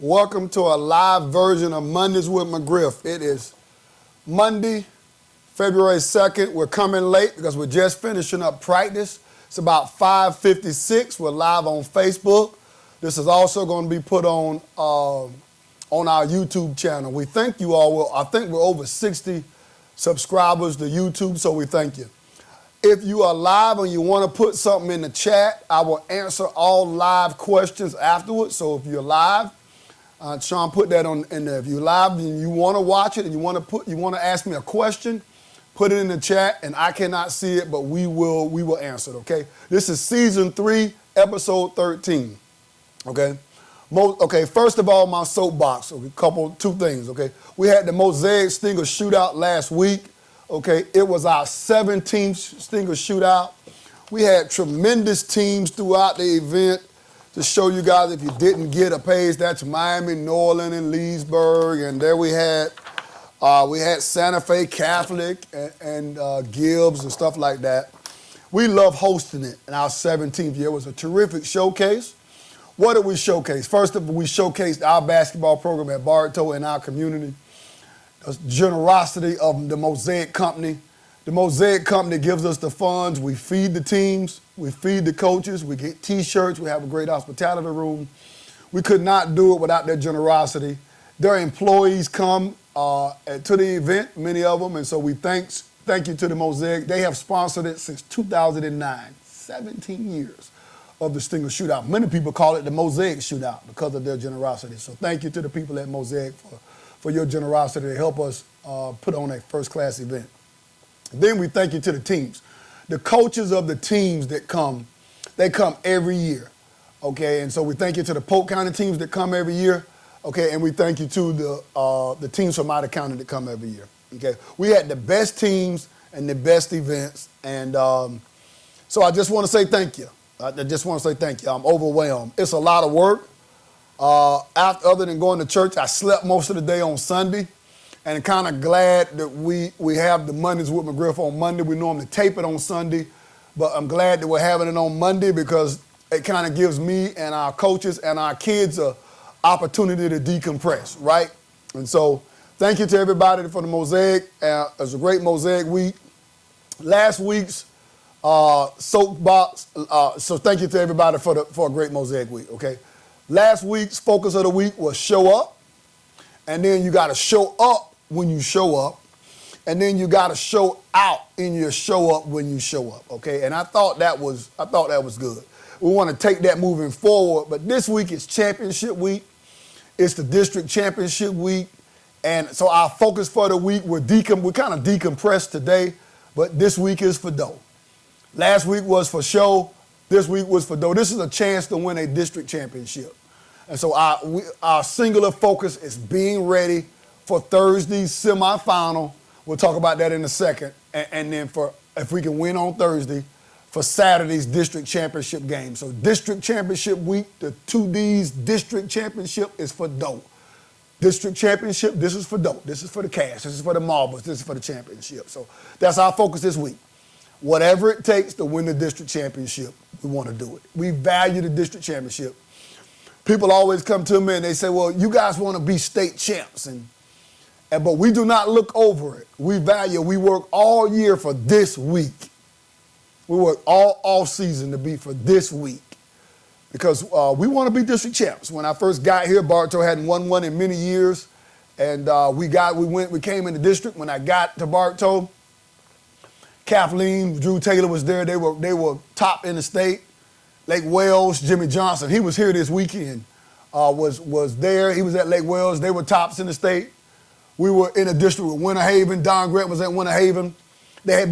Welcome to a live version of Mondays with McGriff. It is Monday, February 2nd. We're coming late because we're just finishing up practice. It's about 5:56. We're live on Facebook. This is also going to be put on our YouTube channel. We thank you all. I think we're over 60 subscribers to YouTube, so we thank you. If you are live and you want to put something in the chat, I will answer all live questions afterwards. So if you're live, Sean put that in there. If you're live and you want to watch it and you want to ask me a question, put it in the chat, and I cannot see it, but we will answer it. Okay. This is season 3, episode 13. Okay. First of all, my soapbox. Okay, two things. Okay. We had the Mosaic Stinger shootout last week. Okay. It was our 17th Stinger shootout. We had tremendous teams throughout the event. To show you guys, if you didn't get a page, that's Miami, New Orleans, and Leesburg, and there we had Santa Fe Catholic and Gibbs and stuff like that. We love hosting it in our 17th year. It was a terrific showcase. What did we showcase? First of all, we showcased our basketball program at Bartow in our community. The generosity of the Mosaic Company. The Mosaic Company gives us the funds. We feed the teams. We feed the coaches. We get T-shirts. We have a great hospitality room. We could not do it without their generosity. Their employees come to the event, many of them, and so we thank you to the Mosaic. They have sponsored it since 2009, 17 years of the Stinger Shootout. Many people call it the Mosaic Shootout because of their generosity. So thank you to the people at Mosaic for your generosity to help us put on a first-class event. Then we thank you to the teams. The coaches of the teams that come, they come every year, okay? And so we thank you to the Polk County teams that come every year, okay? And we thank you to the teams from out of county that come every year, okay? We had the best teams and the best events, and so I just want to say thank you. I just want to say thank you. I'm overwhelmed. It's a lot of work. Other than going to church, I slept most of the day on Sunday. And kind of glad that we have the Mondays with McGriff on Monday. We normally tape it on Sunday, but I'm glad that we're having it on Monday because it kind of gives me and our coaches and our kids an opportunity to decompress, right? And so thank you to everybody for the Mosaic. It was a great Mosaic week. Last week's soapbox, so thank you to everybody for a great Mosaic week, okay? Last week's focus of the week was show up, and then you got to show up when you show up, and then you got to show out in your show up when you show up, okay? And I thought that was good. We want to take that moving forward, but this week is championship week. It's the district championship week, and so our focus for the week, we kind of decompressed today, but this week is for dough. Last week was for show. This week was for dough. This is a chance to win a district championship, and so our singular focus is being ready for Thursday's semifinal. We'll talk about that in a second. And then if we can win on Thursday, for Saturday's district championship game. So district championship week, the 2D's district championship is for dough. District championship, this is for dough. This is for the cash. This is for the marbles. This is for the championship. So that's our focus this week. Whatever it takes to win the district championship, we want to do it. We value the district championship. People always come to me and they say, well, you guys want to be state champs. But we do not look over it. We work all year for this week. We work all season to be for this week because we want to be district champs. When I first got here, Bartow hadn't won one in many years. And we came in the district. When I got to Bartow, Kathleen, Drew Taylor was there. They were top in the state. Lake Wales, Jimmy Johnson, he was here this weekend, was there. He was at Lake Wales. They were tops in the state. We were in a district with Winter Haven. Don Grant was at Winter Haven. They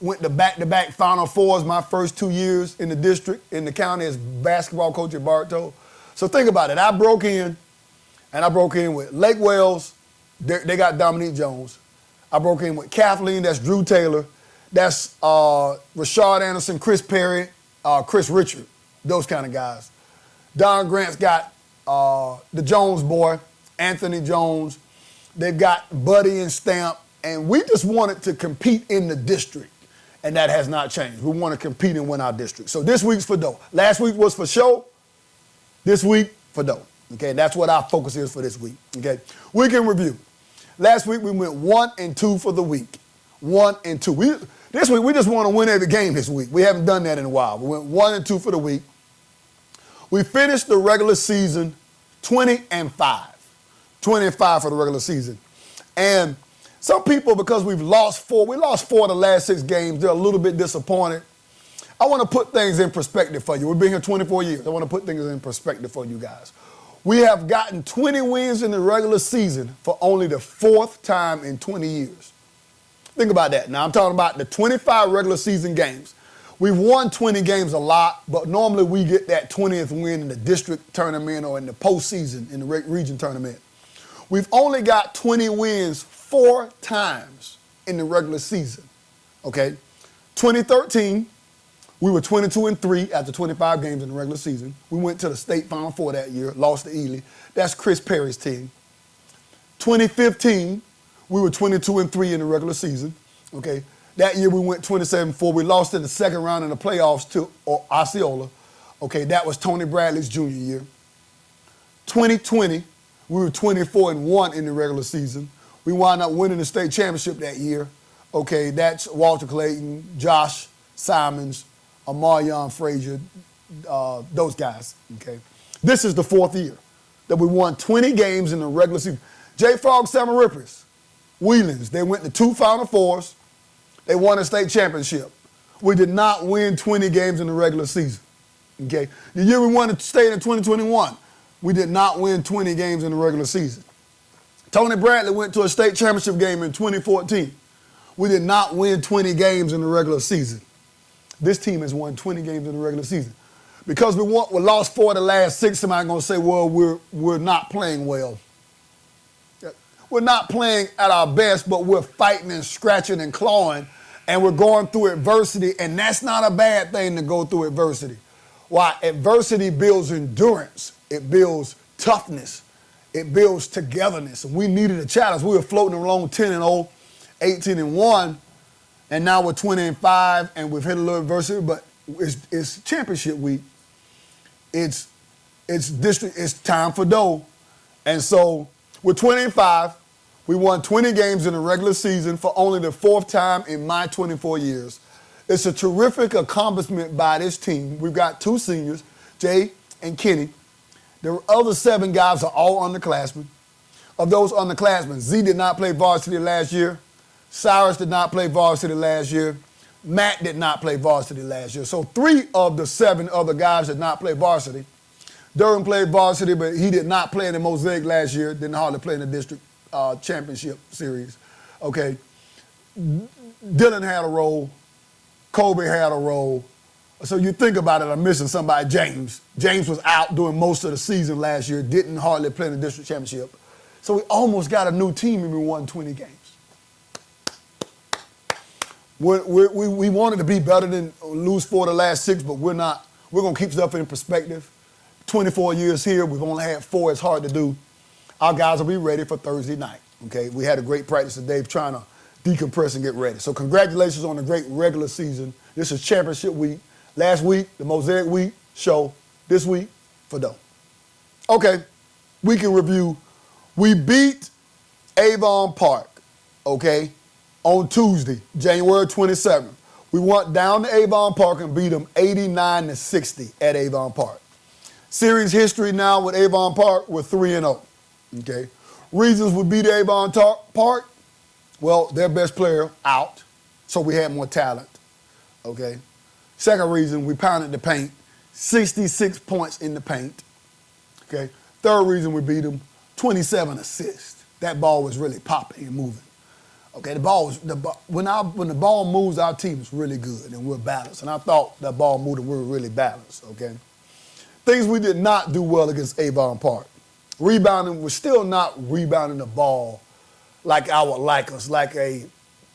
went to back-to-back Final Fours my first 2 years in the district, in the county as basketball coach at Bartow. So think about it. I broke in with Lake Wales. They got Dominique Jones. I broke in with Kathleen. That's Drew Taylor. That's Rashard Anderson, Chris Perry, Chris Richard, those kind of guys. Don Grant's got the Jones boy, Anthony Jones. They've got Buddy and Stamp, and we just wanted to compete in the district, and that has not changed. We want to compete and win our district. So this week's for dough. Last week was for show. This week for dough. Okay, that's what our focus is for this week. Okay, week in review. Last week we went 1-2 for the week. 1-2. This week we just want to win every game this week. We haven't done that in a while. We went 1-2 for the week. We finished the regular season 20-5. 20-5 for the regular season. And some people, because we lost 4 of the last 6 games, they're a little bit disappointed. I want to put things in perspective for you. We've been here 24 years. I want to put things in perspective for you guys. We have gotten 20 wins in the regular season for only the 4th time in 20 years. Think about that. Now, I'm talking about the 25 regular season games. We've won 20 games a lot, but normally we get that 20th win in the district tournament or in the postseason, in the region tournament. We've only got 20 wins 4 times in the regular season, okay? 2013, we were 22-3 after 25 games in the regular season. We went to the state Final Four that year, lost to Ely. That's Chris Perry's team. 2015, we were 22-3 in the regular season, okay? That year we went 27-4. We lost in the second round in the playoffs to Osceola. Okay, that was Tony Bradley's junior year. 2020, we were 24-1 in the regular season. We wound up winning the state championship that year. Okay, that's Walter Clayton, Josh Simons, Amarion Frazier, those guys, okay? This is the 4th year that we won 20 games in the regular season. J. Frog Samarippis, Whelans, they went to 2 Final Fours. They won a state championship. We did not win 20 games in the regular season, okay? The year we won the state in 2021, we did not win 20 games in the regular season. Tony Bradley went to a state championship game in 2014. We did not win 20 games in the regular season. This team has won 20 games in the regular season. Because we lost 4 of the last 6, somebody's going to say, well, we're not playing well. We're not playing at our best, but we're fighting and scratching and clawing, and we're going through adversity, and that's not a bad thing to go through adversity. Why? Adversity builds endurance. It builds toughness. It builds togetherness. And we needed a challenge. We were floating along 10-0, 18-1, and now we're 20-5, and we've hit a little adversity, but it's championship week. It's district. It's time for dough. And so we're 20-5. We won 20 games in the regular season for only the 4th time in my 24 years. It's a terrific accomplishment by this team. We've got 2 seniors, Jay and Kenny. The other 7 guys are all underclassmen. Of those underclassmen, Z did not play varsity last year. Cyrus did not play varsity last year. Matt did not play varsity last year. So 3 of the 7 other guys did not play varsity. Durham played varsity, but he did not play in the Mosaic last year. Didn't hardly play in the district championship series. Okay. Dylan had a role. Kobe had a role. So you think about it, I'm missing somebody, James. James was out doing most of the season last year, didn't hardly play in the district championship. So we almost got a new team and we won 20 games. We wanted to be better than lose 4 of the last 6, but we're not. We're going to keep stuff in perspective. 24 years here, we've only had 4. It's hard to do. Our guys will be ready for Thursday night, okay? We had a great practice today trying to decompress and get ready. So congratulations on a great regular season. This is championship week. Last week, the Mosaic week show. This week, for dough. Okay, week in review. We beat Avon Park, okay, on Tuesday, January 27th. We went down to Avon Park and beat them 89-60 at Avon Park. Series history now with Avon Park, we're 3-0, okay? Reasons we beat Avon Park, well, their best player out, so we had more talent, okay? Second reason, we pounded the paint, 66 points in the paint, okay? Third reason we beat them, 27 assists. That ball was really popping and moving. Okay, when the ball moves, our team is really good and we're balanced. And I thought that ball moved and we were really balanced, okay? Things we did not do well against Avon Park. Rebounding, we're still not rebounding the ball like I would like us, like a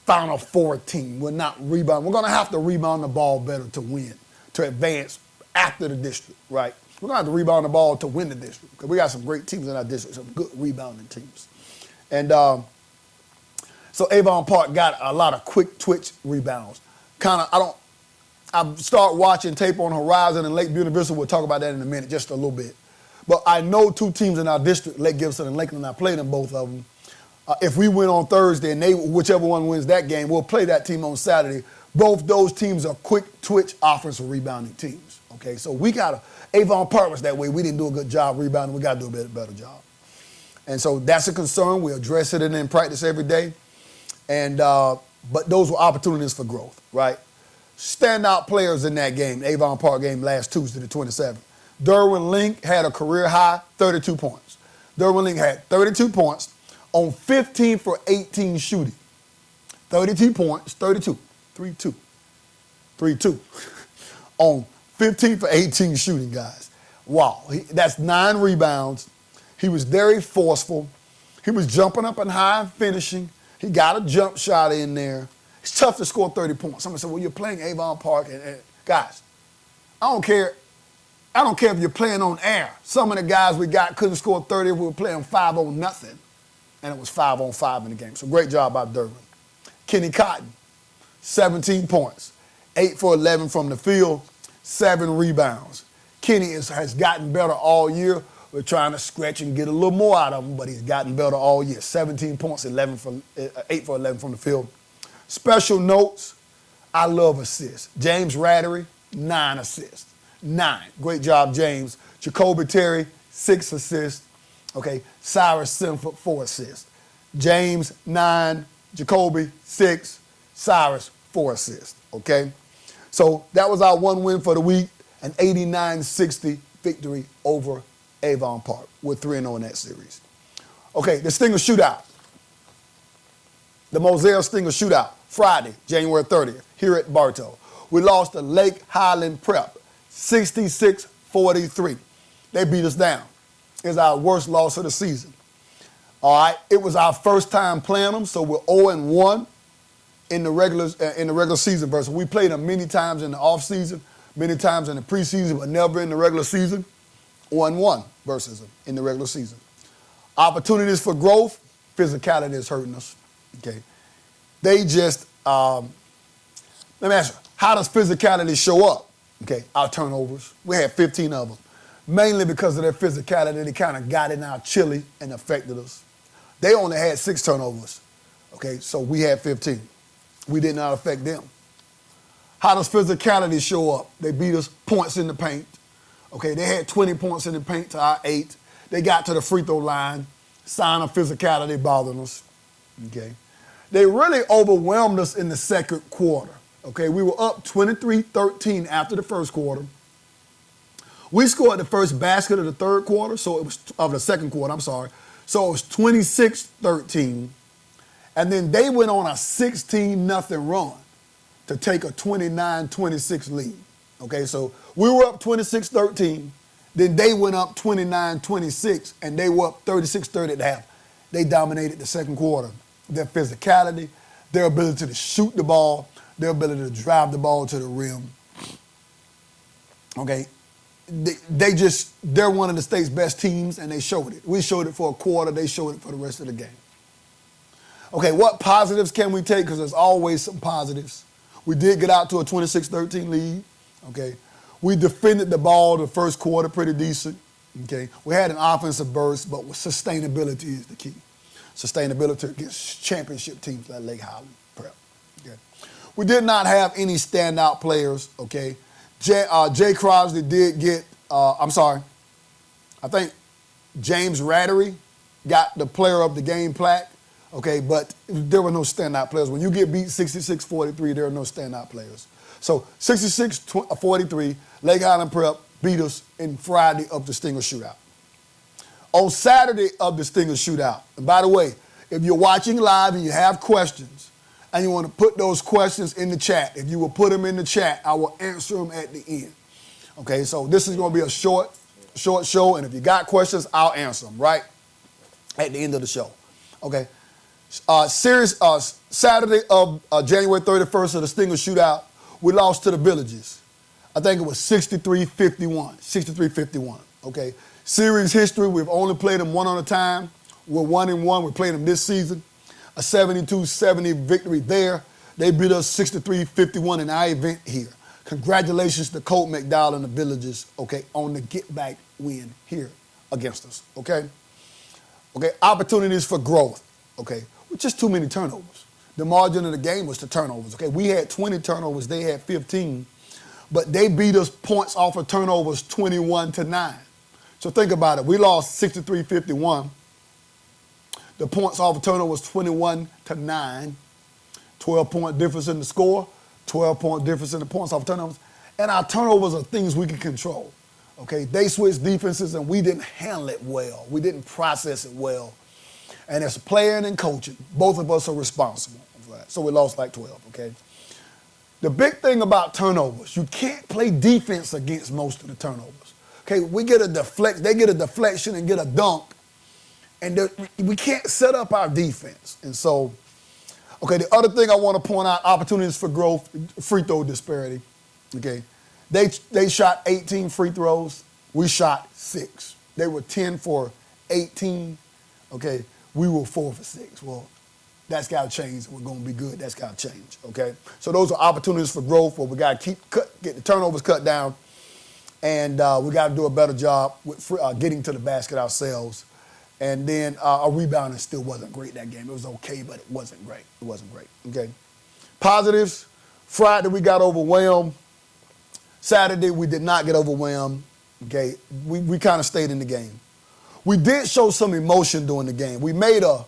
Final Four team. We're not rebounding. We're going to have to rebound the ball better to win, to advance after the district, right? We're going to have to rebound the ball to win the district because we got some great teams in our district, some good rebounding teams. And so Avon Park got a lot of quick twitch rebounds. I start watching tape on Horizon and Lake Buena Vista. We'll talk about that in a minute, just a little bit. But I know two teams in our district, Lake Gibson and Lakeland, I played them, both of them. If we win on Thursday and whichever one wins that game, we'll play that team on Saturday. Both those teams are quick twitch offensive rebounding teams. Okay, so we got to, Avon Park was that way. We didn't do a good job rebounding. We got to do a better job. And so that's a concern. We address it in practice every day. And but those were opportunities for growth, right? Standout players in that game, Avon Park game last Tuesday, the 27th. Derwin Link had a career high, 32 points. Derwin Link had 32 points on 15 for 18 shooting. 32 points, 32, 3-2, 3-2 on 15 for 18 shooting, guys. Wow, that's 9 rebounds. He was very forceful. He was jumping up and high and finishing. He got a jump shot in there. It's tough to score 30 points. Somebody said, well, you're playing Avon Park. And guys, I don't care if you're playing on air. Some of the guys we got couldn't score 30 if we were playing 5-on-0, and it was 5-on-5 in the game. So great job by Derwin. Kenny Cotton, 17 points, 8 for 11 from the field, 7 rebounds. Kenny has gotten better all year. We're trying to stretch and get a little more out of him, but he's gotten better all year. 17 points, 8 for 11 from the field. Special notes, I love assists. James Rattery, 9 assists. 9. Great job, James. Jacoby Terry, 6 assists. Okay, Cyrus Sinford, 4 assists. James, 9. Jacoby, 6. Cyrus, 4 assists. Okay? So that was our one win for the week, an 89-60 victory over Avon Park. We're 3-0 in that series. Okay, the Stinger Shootout. The Moselle Stinger Shootout, Friday, January 30th, here at Bartow. We lost to Lake Highland Prep, 66-43. They beat us down. It's our worst loss of the season. All right, it was our first time playing them, so we're 0-1 in the regular season versus we played them many times in the off season, many times in the preseason, but never in the regular season. 0-1 versus them in the regular season. Opportunities for growth, physicality is hurting us. Okay, they just let me ask you, how does physicality show up? Okay, our turnovers. We had 15 of them. Mainly because of their physicality, they kind of got in our chili and affected us. They only had 6 turnovers. Okay, so we had 15. We did not affect them. How does physicality show up? They beat us points in the paint. Okay, they had 20 points in the paint to our 8. They got to the free throw line. Sign of physicality bothering us. Okay, they really overwhelmed us in the second quarter. Okay, we were up 23-13 after the first quarter. We scored the first basket of the third quarter, so it was of the second quarter, I'm sorry. So it was 26-13. And then they went on a 16-0 run to take a 29-26 lead. Okay, so we were up 26-13. Then they went up 29-26, and they were up 36-30 at the half. They dominated the second quarter. Their physicality, their ability to shoot the ball, their ability to drive the ball to the rim. Okay, they're one of the state's best teams, and they showed it. We showed it for a quarter. They showed it for the rest of the game. Okay, what positives can we take? Because there's always some positives. We did get out to a 26-13 lead. Okay, we defended the ball the first quarter pretty decent. Okay, we had an offensive burst, but sustainability is the key. Sustainability against championship teams like Lake Highland Prep. Okay, we did not have any standout players. Okay. Jay Crosley did get, I think James Rattery got the player of the game plaque, okay, but there were no standout players. When you get beat 66-43, there are no standout players. So 66-43, Lake Highland Prep beat us in Friday of the Stinger Shootout. On Saturday of the Stinger Shootout, and by the way, if you're watching live and you have questions, and you want to put those questions in the chat. If you will put them in the chat, I will answer them at the end. Okay, so this is going to be a short show, and if you got questions, I'll answer them right at the end of the show. Okay, Saturday of January 31st of the Stinger Shootout, we lost to the Villages. I think it was 63-51, okay. Series history, we've only played them one at a time. We're 1-1, we played them this season. A 72-70 victory there. They beat us 63-51 in our event here. Congratulations to Colt McDowell and the Villages, okay, on the get-back win here against us, okay? Okay, opportunities for growth, okay? With just too many turnovers. The margin of the game was the turnovers, okay? We had 20 turnovers, they had 15, but they beat us points off of turnovers 21-9. So think about it. We lost 63-51. The points off of turnovers 21-9. 12-point difference in the score, 12-point difference in the points off turnovers. And our turnovers are things we can control. Okay, they switched defenses and we didn't handle it well. We didn't process it well. And as a player and in coaching, both of us are responsible for that. So we lost like 12, okay? The big thing about turnovers, you can't play defense against most of the turnovers. Okay, they get a deflection and get a dunk, and we can't set up our defense. And so, okay, the other thing I want to point out, opportunities for growth, free throw disparity, okay? They shot 18 free throws. We shot 6. They were 10 for 18. Okay, we were 4 for 6. Well, that's got to change. We're going to be good. That's got to change. Okay, so those are opportunities for growth where we got to get the turnovers cut down, and we got to do a better job with getting to the basket ourselves. And then our rebounding still wasn't great that game. It was okay, but it wasn't great. It wasn't great. Okay, positives. Friday we got overwhelmed. Saturday, we did not get overwhelmed, okay? We kind of stayed in the game. We did show some emotion during the game. We made a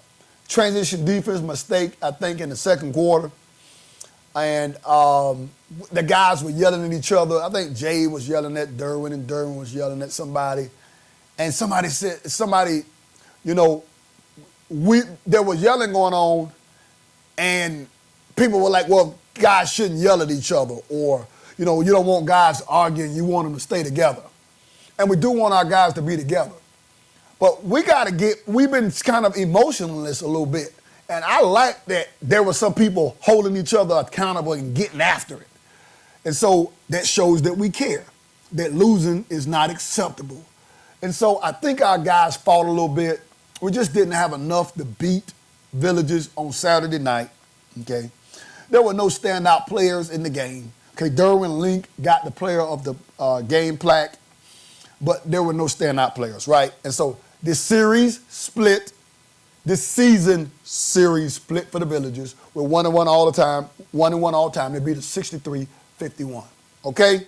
transition defense mistake, I think, in the second quarter. And the guys were yelling at each other. I think Jay was yelling at Derwin, and Derwin was yelling at somebody. And somebody said, there was yelling going on, and people were like, well, guys shouldn't yell at each other, or you don't want guys arguing, you want them to stay together. And we do want our guys to be together. But we've been kind of emotionless a little bit. And I like that there were some people holding each other accountable and getting after it. And so that shows that we care, that losing is not acceptable. And so I think our guys fought a little bit. We just didn't have enough to beat Villages on Saturday night, okay? There were no standout players in the game. Okay, Derwin Link got the player of the game plaque, but there were no standout players, right? And so this season series split for the Villagers. We're 1-1 all the time, 1-1 all the time. They beat us 63-51, okay?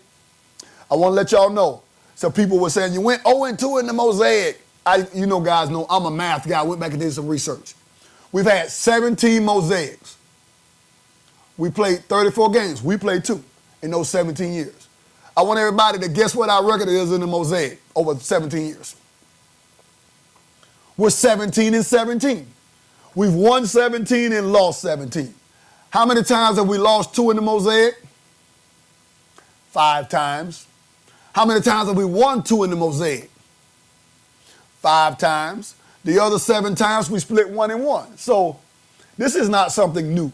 I want to let y'all know. So people were saying, you went 0-2 in the Mosaic. Guys know I'm a math guy. I went back and did some research. We've had 17 Mosaics. We played 34 games. We played 2. In those 17 years. I want everybody to guess what our record is in the Mosaic over 17 years. We're 17-17. We've won 17 and lost 17. How many times have we lost 2 in the Mosaic? 5 times. How many times have we won 2 in the Mosaic? 5 times. The other 7 times we split 1-1. So this is not something new.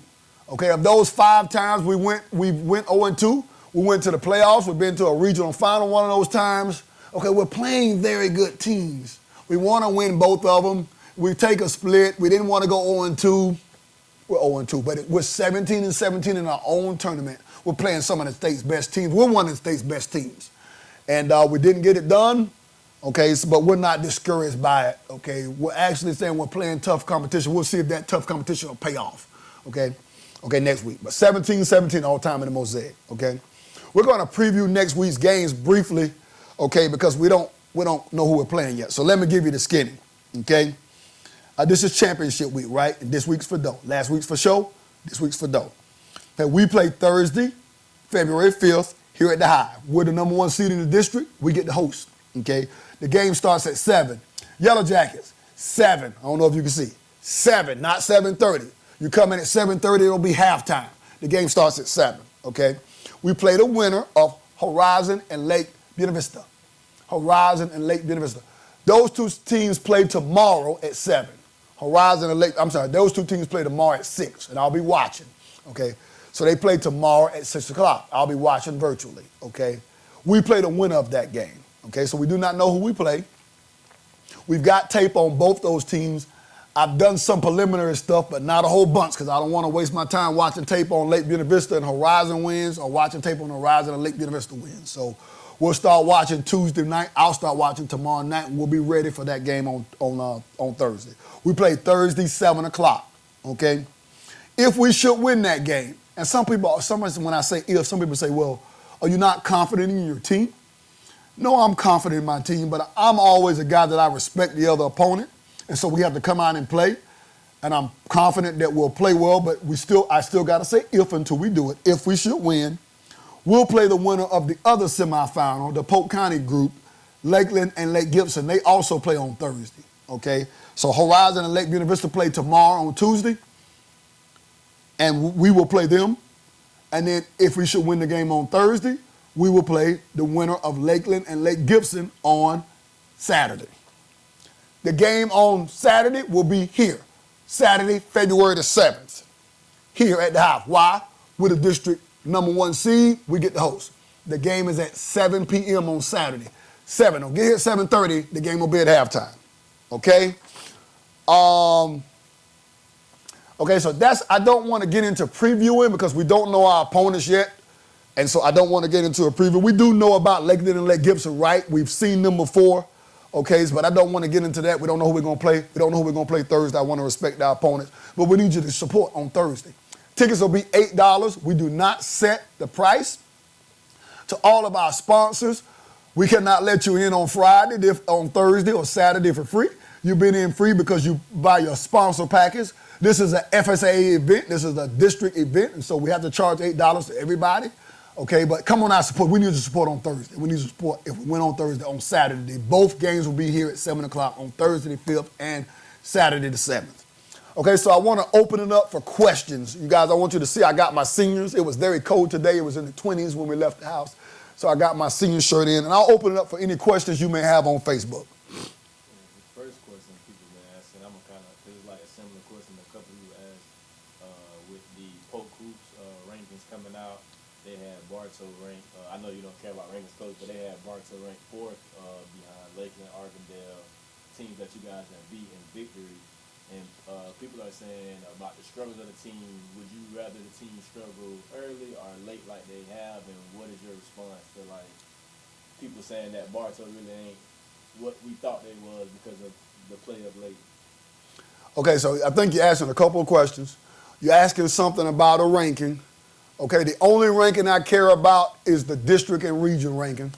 Okay, of those 5 times we went 0-2. We went to the playoffs. We've been to a regional final one of those times. Okay, we're playing very good teams. We want to win both of them. We take a split. We didn't want to go 0-2. We're 0-2, but we're 17-17 in our own tournament. We're playing some of the state's best teams. We're one of the state's best teams. And we didn't get it done, okay, but we're not discouraged by it, okay? We're actually saying we're playing tough competition. We'll see if that tough competition will pay off, okay? Okay, next week. But 17-17 all time in the Mosaic, okay? We're going to preview next week's games briefly, okay, because we don't know who we're playing yet. So let me give you the skinny, okay? This is championship week, right? And this week's for dough. Last week's for show. This week's for dough. Okay, we play Thursday, February 5th, here at the Hive. We're the number 1 seed in the district. We get the host, okay? The game starts at 7. Yellow Jackets, 7. I don't know if you can see. 7, not 7:30. You come in at 7:30, it'll be halftime. The game starts at 7, okay? We play the winner of Horizon and Lake Buena Vista. Horizon and Lake Buena Vista. Those 2 teams play tomorrow at 7. Those 2 teams play tomorrow at 6, and I'll be watching, okay? So they play tomorrow at 6 o'clock. I'll be watching virtually, okay? We play the winner of that game, okay? So we do not know who we play. We've got tape on both those teams. I've done some preliminary stuff, but not a whole bunch because I don't want to waste my time watching tape on Lake Buena Vista and Horizon wins or watching tape on Horizon and Lake Buena Vista wins. So We'll start watching Tuesday night. I'll start watching tomorrow night, and we'll be ready for that game on Thursday. We play Thursday, 7 o'clock, okay? If we should win that game, and when I say if, some people say, well, are you not confident in your team? No, I'm confident in my team, but I'm always a guy that I respect the other opponent, and so we have to come out and play, and I'm confident that we'll play well, but I still got to say if until we do it. If we should win, we'll play the winner of the other semifinal, the Polk County group, Lakeland and Lake Gibson. They also play on Thursday, okay? So Horizon and Lake Buena Vista play tomorrow on Tuesday, and we will play them. And then if we should win the game on Thursday, we will play the winner of Lakeland and Lake Gibson on Saturday. The game on Saturday will be here, Saturday, February the 7th, here at the house. Why? With a district #1 seed, we get the host. The game is at 7 p.m. on Saturday. 7. Don't get here at 7:30. The game will be at halftime. Okay? Okay, so I don't want to get into previewing because we don't know our opponents yet. And so I don't want to get into a preview. We do know about Lakeland and Lake Gibson, right? We've seen them before. Okay, but I don't want to get into that. We don't know who we're going to play. We don't know who we're going to play Thursday. I want to respect our opponents. But we need you to support on Thursday. Tickets will be $8. We do not set the price. To all of our sponsors, we cannot let you in on Friday, on Thursday, or Saturday for free. You've been in free because you buy your sponsor package. This is a FSAA event. This is a district event, and so we have to charge $8 to everybody. Okay, but come on out, support. We need your support on Thursday. We need your support if we win on Thursday, on Saturday. Both games will be here at 7 o'clock on Thursday the 5th and Saturday the 7th. Okay, so I want to open it up for questions. You guys, I want you to see I got my seniors. It was very cold today. It was in the 20s when we left the house. So I got my senior shirt in, and I'll open it up for any questions you may have on Facebook. The first question people have been asking, I'm kind of, this is like a similar question a couple of you asked with the Polk Hoops rankings coming out. They had Bartow ranked, I know you don't care about rankings, coach, but they had Bartow ranked 4th behind Lakeland, Argandale, teams that you guys have beat in victory. And people are saying about the struggles of the team. Would you rather the team struggle early or late like they have? And what is your response to like people saying that Bartow really ain't what we thought they was because of the play of late? Okay, so I think you're asking a couple of questions. You're asking something about a ranking. Okay, the only ranking I care about is the district and region ranking.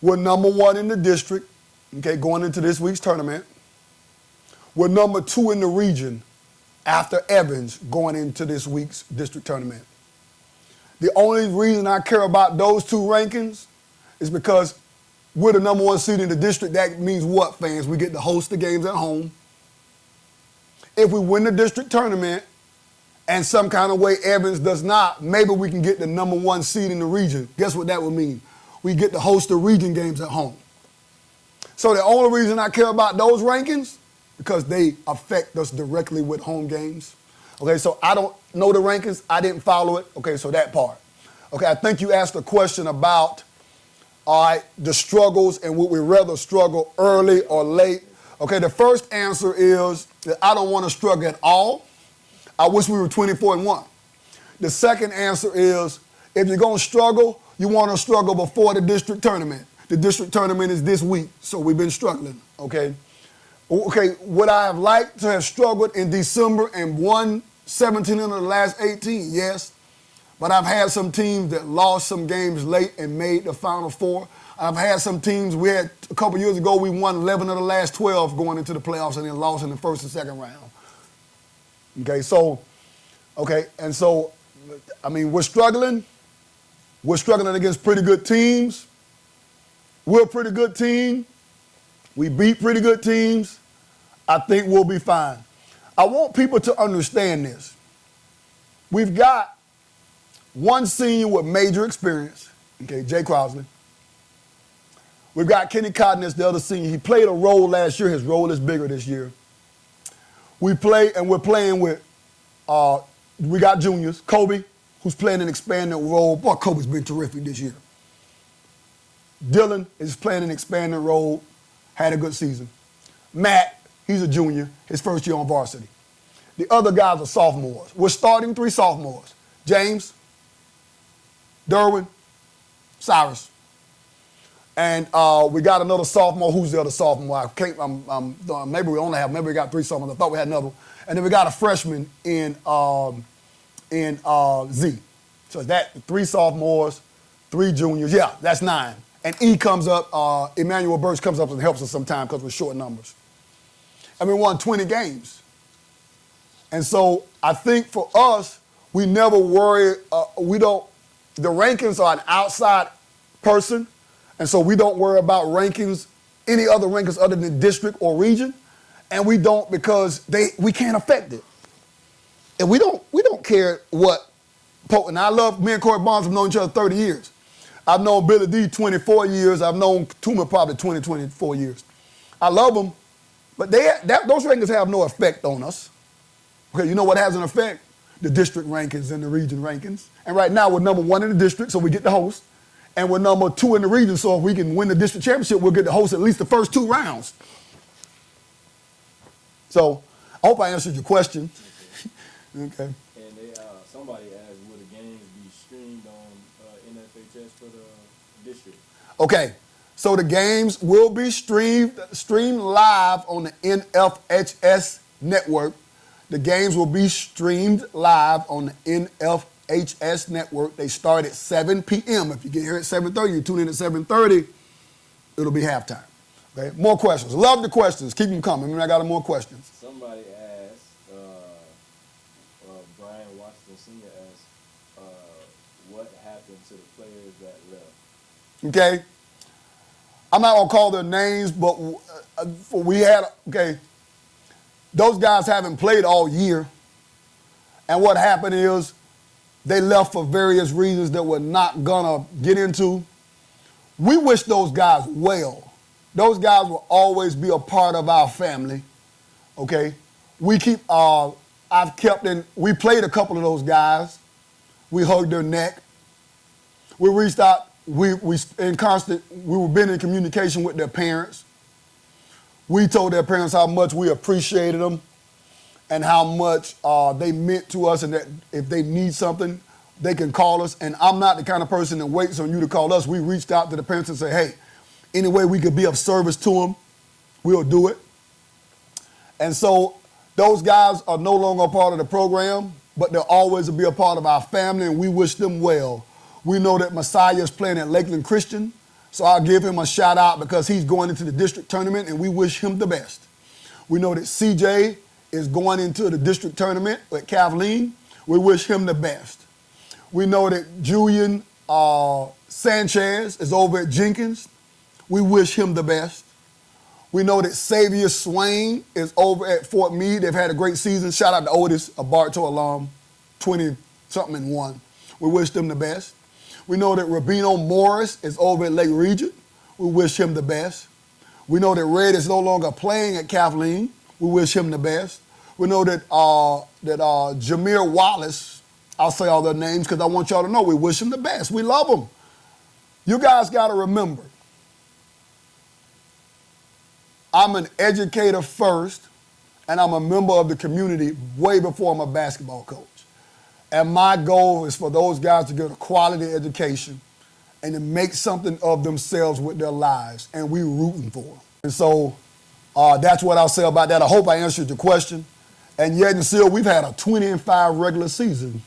We're #1 in the district, okay, going into this week's tournament. We're #2 in the region after Evans going into this week's district tournament. The only reason I care about those two rankings is because we're the #1 seed in the district. That means what, fans? We get to host the games at home. If we win the district tournament and some kind of way Evans does not, maybe we can get the #1 seed in the region. Guess what that would mean? We get to host the region games at home. So the only reason I care about those rankings because they affect us directly with home games. Okay, so I don't know the rankings. I didn't follow it. Okay, so that part. Okay, I think you asked a question about, all right, the struggles and would we rather struggle early or late? Okay, the first answer is that I don't want to struggle at all. I wish we were 24-1. The second answer is if you're going to struggle, you want to struggle before the district tournament. The district tournament is this week, so we've been struggling, okay? Okay, would I have liked to have struggled in December and won 17 of the last 18? Yes. But I've had some teams that lost some games late and made the Final Four. I've had some teams, we had a couple years ago, we won 11 of the last 12 going into the playoffs and then lost in the first and second round. Okay, so, and so, I mean, we're struggling. We're struggling against pretty good teams. We're a pretty good team. We beat pretty good teams. I think we'll be fine. I want people to understand this. We've got one senior with major experience, okay, Jay Crossley. We've got Kenny Cotton as the other senior. He played a role last year. His role is bigger this year. We're playing with, we got juniors. Kobe, who's playing an expanded role. Boy, Kobe's been terrific this year. Dylan is playing an expanded role. Had a good season. Matt, he's a junior, his first year on varsity. The other guys are sophomores. We're starting 3 sophomores. James, Derwin, Cyrus. And we got another sophomore. Who's the other sophomore? I can't. Maybe we got 3 sophomores. I thought we had another. And then we got a freshman in Z. So that 3 sophomores, 3 juniors. Yeah, that's 9. And E comes up. Emmanuel Burks comes up and helps us sometimes because we're short numbers. And we won 20 games. And so I think for us, we never worry. The rankings are an outside person. And so we don't worry about rankings, any other rankings other than district or region. And we don't because we can't affect it. And we don't care what and I love me and Corey Barnes have known each other 30 years. I've known Billy D 24 years. I've known Tuma probably 24 years. I love them, but those rankings have no effect on us. Okay, you know what has an effect? The district rankings and the region rankings. And right now we're number 1 in the district, so we get to host. And we're number 2 in the region, so if we can win the district championship, we'll get to host at least the first 2 rounds. So I hope I answered your question. Okay. And somebody asked, will the games be streamed on NFHS for the district? Okay, so the games will be streamed live on the NFHS network. The games will be streamed live on the NFHS network. They start at 7 p.m. If you get here at 7:30, you tune in at 7:30, it'll be halftime. Okay, more questions. Love the questions. Keep them coming. I got more questions. Somebody asked, Brian Washington Sr. asked, what happened to the players that left? Okay. I'm not going to call their names, but those guys haven't played all year. And what happened is they left for various reasons that we're not going to get into. We wish those guys well. Those guys will always be a part of our family, okay? We played a couple of those guys. We hugged their neck. We reached out, we've been in communication with their parents. We told their parents how much we appreciated them and how much they meant to us, and that if they need something, they can call us. And I'm not the kind of person that waits on you to call us. We reached out to the parents and said, hey, any way we could be of service to them, we'll do it. And so those guys are no longer a part of the program, but they'll always be a part of our family, and we wish them well. We know that Messiah is playing at Lakeland Christian, so I'll give him a shout out because he's going into the district tournament, and we wish him the best. We know that CJ is going into the district tournament at Kathleen. We wish him the best. We know that Julian Sanchez is over at Jenkins. We wish him the best. We know that Xavier Swain is over at Fort Meade. They've had a great season. Shout out to Otis, a Bartow alum, 20-something and 1. We wish them the best. We know that Rabino Morris is over at Lake Regent. We wish him the best. We know that Red is no longer playing at Kathleen. We wish him the best. We know that Jameer Wallace, I'll say all their names because I want y'all to know we wish him the best. We love them. You guys got to remember, I'm an educator first, and I'm a member of the community way before I'm a basketball coach. And my goal is for those guys to get a quality education and to make something of themselves with their lives, and we're rooting for them. And so that's what I'll say about that. I hope I answered your question. And yet and still, we've had a 20-5 regular season.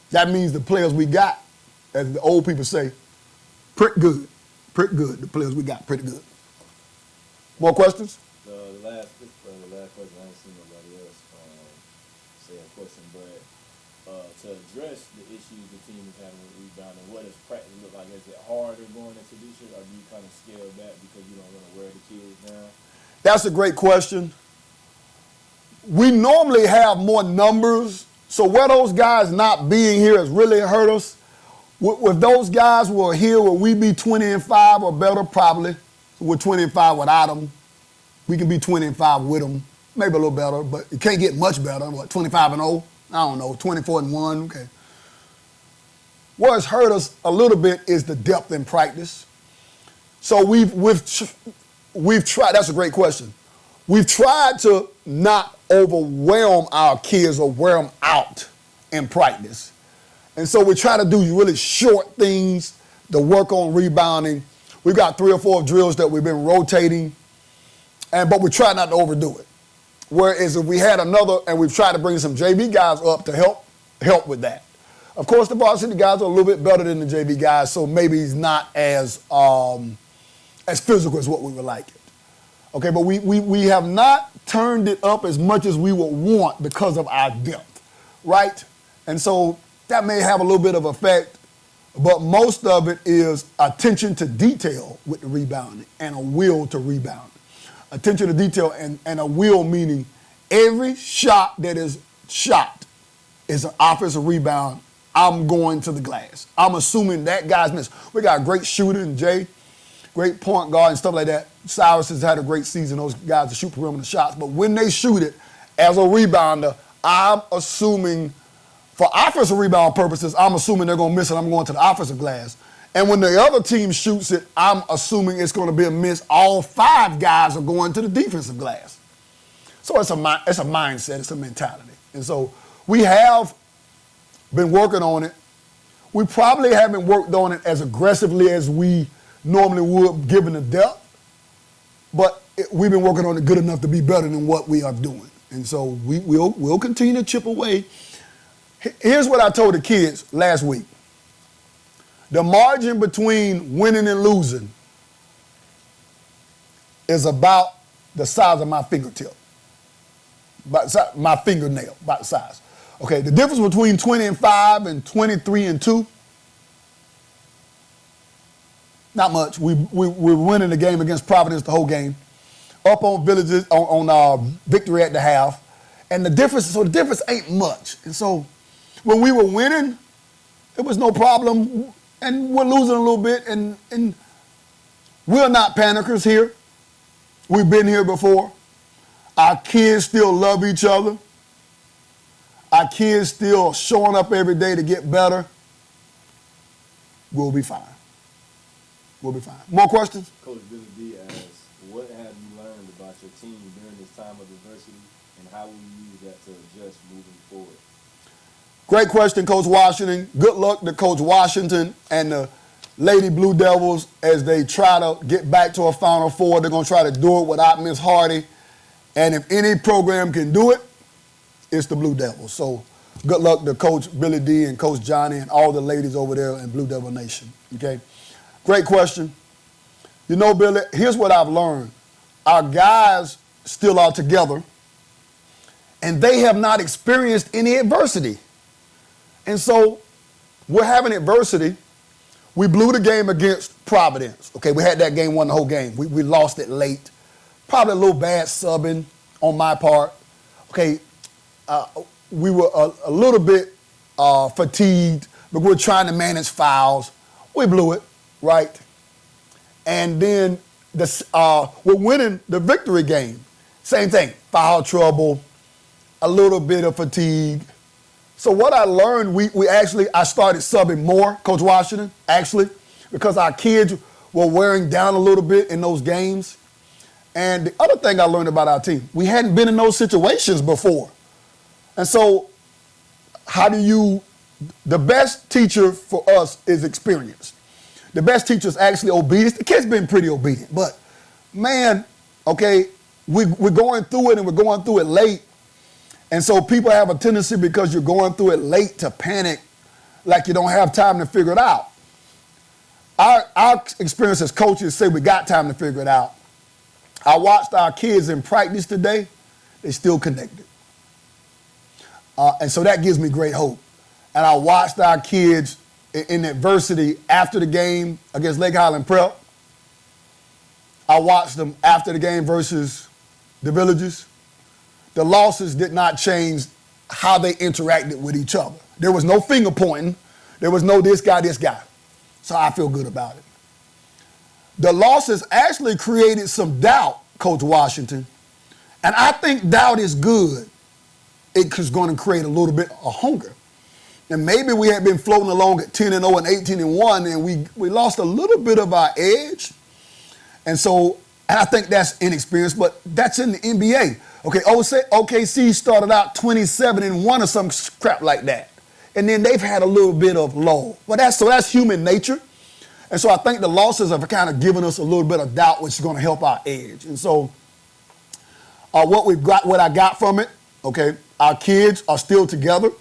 That means the players we got, as the old people say, pretty good. Pretty good. The players we got, pretty good. More questions? The last question, I ain't seen nobody else say a question, but to address the issues the team is having with rebounding, what does practice look like? Is it harder going into this year, or do you kind of scale back because you don't want to wear the kids down? That's a great question. We normally have more numbers, so where those guys not being here has really hurt us. If those guys were here, would we be 20-5 or better? Probably. We're 20-5 without them. We can be 20-5 with them. Maybe a little better, but it can't get much better. What, 25-0? I don't know, 24-1, okay. What's hurt us a little bit is the depth in practice. So we've tried, that's a great question. We've tried to not overwhelm our kids or wear them out in practice. And so we try to do really short things to work on rebounding. we've got 3 or 4 drills that we've been rotating, but we try not to overdo it. Whereas if we had another, and we've tried to bring some JV guys up to help with that. Of course, the varsity guys are a little bit better than the JV guys, so maybe he's not as physical as what we would like it. Okay, but we have not turned it up as much as we would want because of our depth, right? And so that may have a little bit of effect, but most of it is attention to detail with the rebounding and a will to rebound. Attention to detail and a will, meaning every shot that is shot is an offensive rebound. I'm going to the glass. I'm assuming that guy's missed. We got a great shooter in Jay, great point guard and stuff like that. Cyrus has had a great season. Those guys that shoot perimeter shots. But when they shoot it as a rebounder, I'm assuming, for offensive rebound purposes, I'm assuming they're going to miss it. I'm going to the offensive glass. And when the other team shoots it, I'm assuming it's going to be a miss. All 5 guys are going to the defensive glass. So it's a mindset. It's a mentality. And so we have been working on it. We probably haven't worked on it as aggressively as we normally would given the depth, but we've been working on it good enough to be better than what we are doing. And so we'll continue to chip away. Here's what I told the kids last week. The margin between winning and losing is about the size of my fingertip, my fingernail, about the size. Okay, the difference between 20-5 and 23-2, not much. We're winning the game against Providence the whole game, up on Villages on victory at the half, and the difference ain't much. And so when we were winning, it was no problem, and we're losing a little bit, and we're not panickers here. We've been here before. Our kids still love each other. Our kids still showing up every day to get better. We'll be fine. We'll be fine. More questions? Coach Billy D asks, what have you learned about your team during this time of adversity, and how will you use that to adjust moving forward? Great question, Coach Washington. Good luck to Coach Washington and the Lady Blue Devils as they try to get back to a Final Four. They're going to try to do it without Miss Hardy. And if any program can do it, it's the Blue Devils. So good luck to Coach Billy D and Coach Johnny and all the ladies over there in Blue Devil Nation, okay? Great question. You know, Billy, here's what I've learned. Our guys still are together, and they have not experienced any adversity. And so we're having adversity. We blew the game against Providence. Okay, we had that game, won the whole game. We lost it late. Probably a little bad subbing on my part. Okay, we were a little bit fatigued, but we're trying to manage fouls. We blew it, right? And then we're winning the victory game. Same thing, foul trouble, a little bit of fatigue. So what I learned, I started subbing more, Coach Washington, actually, because our kids were wearing down a little bit in those games. And the other thing I learned about our team, we hadn't been in those situations before. And so the best teacher for us is experience. The best teacher is actually obedience. The kid's been pretty obedient, but man, okay, we're going through it and we're going through it late. And so people have a tendency, because you're going through it late, to panic like you don't have time to figure it out. Our experience as coaches say we got time to figure it out. I watched our kids in practice today. They still connected. And so that gives me great hope. And I watched our kids in adversity after the game against Lake Highland Prep. I watched them after the game versus the Villages. The losses did not change how they interacted with each other. There was no finger pointing. There was no this guy. So I feel good about it. The losses actually created some doubt, Coach Washington. And I think doubt is good. It's going to create a little bit of hunger. And maybe we had been floating along at 10-0 and 18-1, and we lost a little bit of our edge. And I think that's inexperience, but that's in the NBA. Okay, OKC started out 27-1 or some crap like that. And then they've had a little bit of lull. But that's human nature. And so I think the losses have kind of given us a little bit of doubt, which is going to help our edge. And so what I got from it, okay, our kids are still together.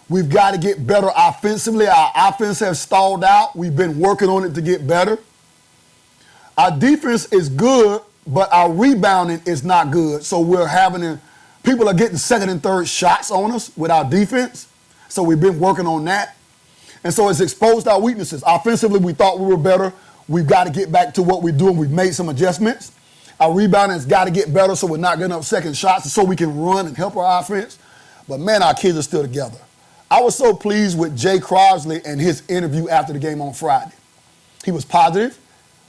We've got to get better offensively. Our offense has stalled out. We've been working on it to get better. Our defense is good, but our rebounding is not good. So people are getting second and third shots on us with our defense. So we've been working on that. And so it's exposed our weaknesses. Offensively, we thought we were better. We've got to get back to what we're doing. We've made some adjustments. Our rebounding has got to get better so we're not getting up second shots so we can run and help our offense. But, man, our kids are still together. I was so pleased with Jay Crosley and his interview after the game on Friday. He was positive.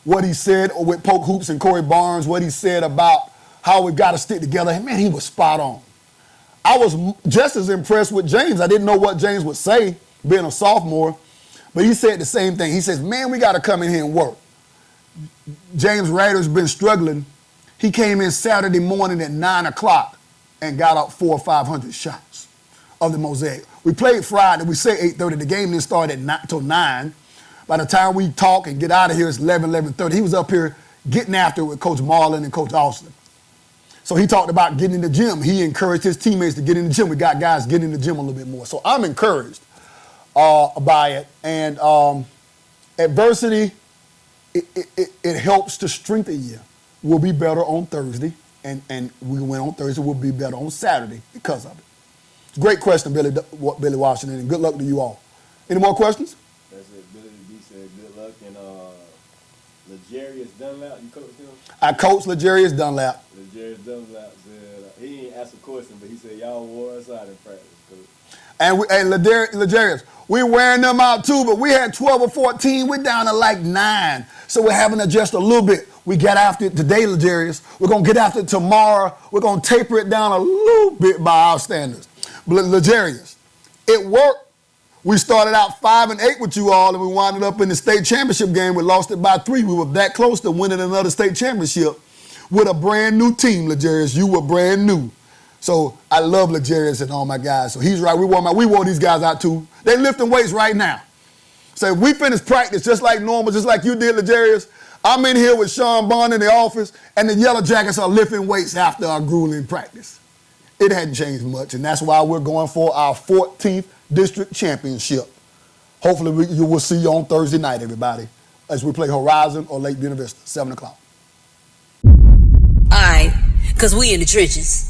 What he said with Poke Hoops and Corey Barnes, what he said about how we've got to stick together, man, he was spot on. I was just as impressed with James. I didn't know what James would say, being a sophomore, but he said the same thing. He says, man, we got to come in here and work. James Rader's been struggling. He came in Saturday morning at 9 o'clock and got up 400 or 500 shots of the Mosaic. We played Friday. We say 8:30. The game didn't start till 9. By the time we talk and get out of here, it's 11:30. He was up here getting after it with Coach Marlin and Coach Austin. So he talked about getting in the gym. He encouraged his teammates to get in the gym. We got guys getting in the gym a little bit more. So I'm encouraged by it. And adversity, it helps to strengthen you. We'll be better on Thursday, and we win on Thursday. We'll be better on Saturday because of it. Great question, Billy Washington, and good luck to you all. Any more questions? That's it. Billy B said good luck. And Legarius Dunlap, you coached him? I coached Legarius Dunlap. Legarius Dunlap said, he didn't ask a question, but he said, y'all wore us out in practice, coach. And Legarius, we're wearing them out too, but we had 12 or 14. We're down to like 9. So we're having to adjust a little bit. We got after it today, Legarius. We're going to get after it tomorrow. We're going to taper it down a little bit by our standards. But Legarius, it worked. We started out 5-8 with you all, and we wound up in the state championship game. We lost it by 3. We were that close to winning another state championship with a brand new team, Legarius. You were brand new. So I love Legarius and all my guys. So he's right. We wore these guys out too. They're lifting weights right now. So if we finish practice just like normal, just like you did, Legarius, I'm in here with Sean Bond in the office, and the Yellow Jackets are lifting weights after our grueling practice. It hadn't changed much, and that's why we're going for our 14th district championship. Hopefully you will see you on Thursday night, everybody, as we play Horizon or Lake Buena Vista, 7 o'clock. All right, because we in the trenches.